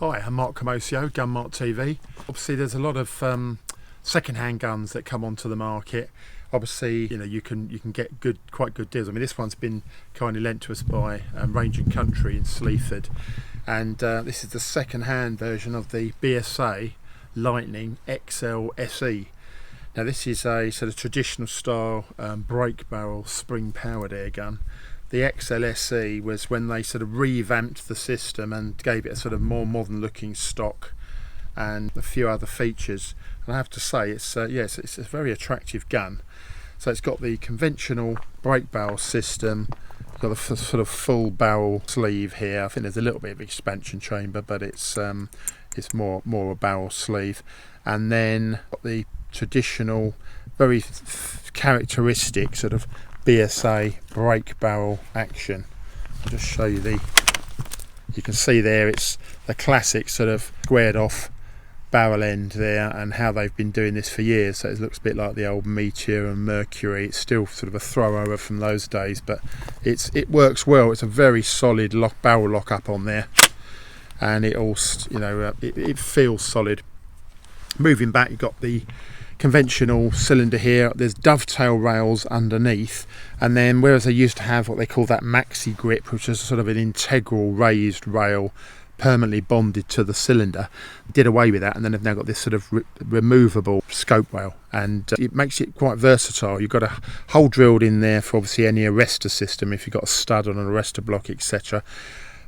Hi, I'm Mart Camoccio, Gun Mart TV. Obviously there's a lot of second-hand guns that come onto the market. Obviously, you know, you can get quite good deals. I mean, this one's been kindly lent to us by Range & Country in Sleaford, and this is the second-hand version of the BSA Lightning XLSE. Now this is a sort of traditional style break barrel spring powered air gun. The XLSE was when they sort of revamped the system and gave it a sort of more modern looking stock and a few other features. And I have to say, it's it's a very attractive gun. So it's got the conventional break barrel system, got a sort of full barrel sleeve here. I think there's a little bit of expansion chamber, but it's more a barrel sleeve. And then got the traditional, very characteristic sort of BSA break barrel action. I'll just show you you can see there it's the classic sort of squared off barrel end there, and how they've been doing this for years. So it looks a bit like the old Meteor and Mercury. It's still sort of a throwover from those days, but it works well. It's a very solid barrel lock up on there, and it all, you know, it feels solid. Moving back, you've got the conventional cylinder here. There's dovetail rails underneath, and then whereas they used to have what they call that maxi grip, which is sort of an integral raised rail permanently bonded to the cylinder, did away with that, and then they've now got this sort of removable scope rail, and it makes it quite versatile. You've got a hole drilled in there for obviously any arrestor system if you've got a stud on an arrestor block, etc.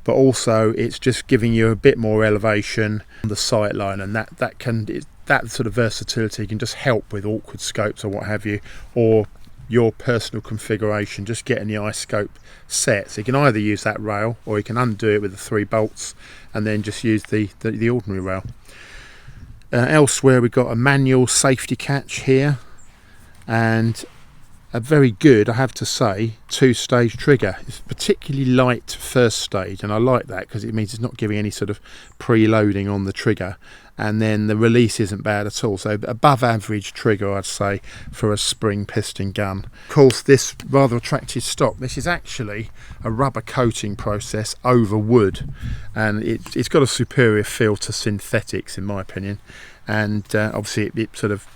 But also it's just giving you a bit more elevation on the sight line, and that sort of versatility can just help with awkward scopes or what have you, or your personal configuration, just getting the eye scope set. So you can either use that rail, or you can undo it with the 3 bolts and then just use the ordinary rail. Elsewhere we've got a manual safety catch here, and a very good, I have to say, 2-stage trigger. It's particularly light first stage, and I like that because it means it's not giving any sort of preloading on the trigger, and then the release isn't bad at all. So above average trigger, I'd say, for a spring piston gun. Of course, this rather attractive stock, this is actually a rubber coating process over wood, and it's got a superior feel to synthetics in my opinion, and obviously it sort of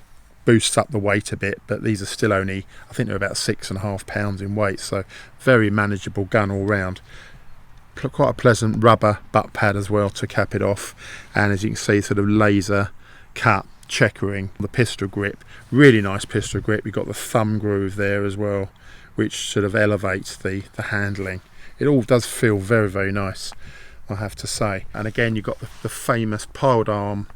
boosts up the weight a bit, but these are still only, I think they're about 6.5 pounds in weight, so very manageable gun all round. Quite a pleasant rubber butt pad as well to cap it off, and as you can see, sort of laser cut checkering the pistol grip. Really nice pistol grip. You've got the thumb groove there as well, which sort of elevates the handling. It all does feel very, very nice, I have to say. And again, you've got the famous piled arm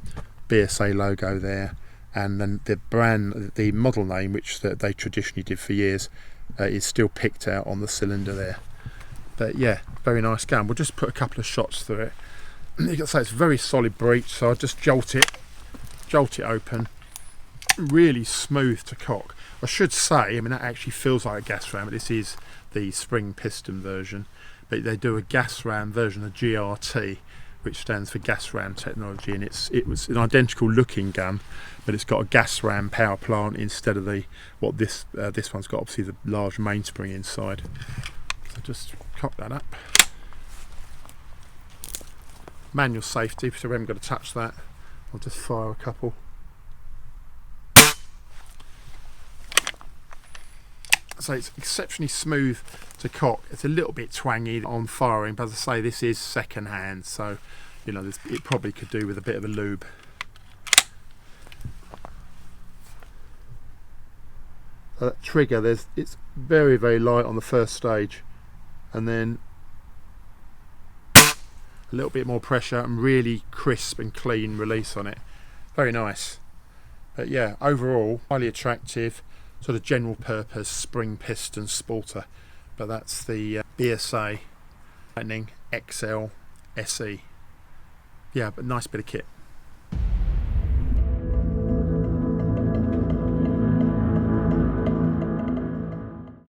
BSA logo there, and then the model name, which they traditionally did for years, is still picked out on the cylinder there. But yeah, very nice gun. We'll just put a couple of shots through it. You can say it's a very solid breech, so I'll just jolt it open. Really smooth to cock. I should say, I mean, that actually feels like a gas ram, but this is the spring piston version. But they do a gas ram version of GRT, which stands for gas ram technology, and it was an identical looking gun, but it's got a gas ram power plant instead of this one's got, obviously, the large mainspring inside. So just cock that up. Manual safety, so we haven't got to touch that. I'll just fire a couple. So it's exceptionally smooth to cock. It's a little bit twangy on firing, but as I say, this is second hand, so you know it probably could do with a bit of a lube. So that trigger, it's very, very light on the first stage, and then a little bit more pressure and really crisp and clean release on it. Very nice. But yeah, overall highly attractive, sort of general purpose spring piston sporter. But that's the BSA Lightning XLSE. Yeah, but nice bit of kit.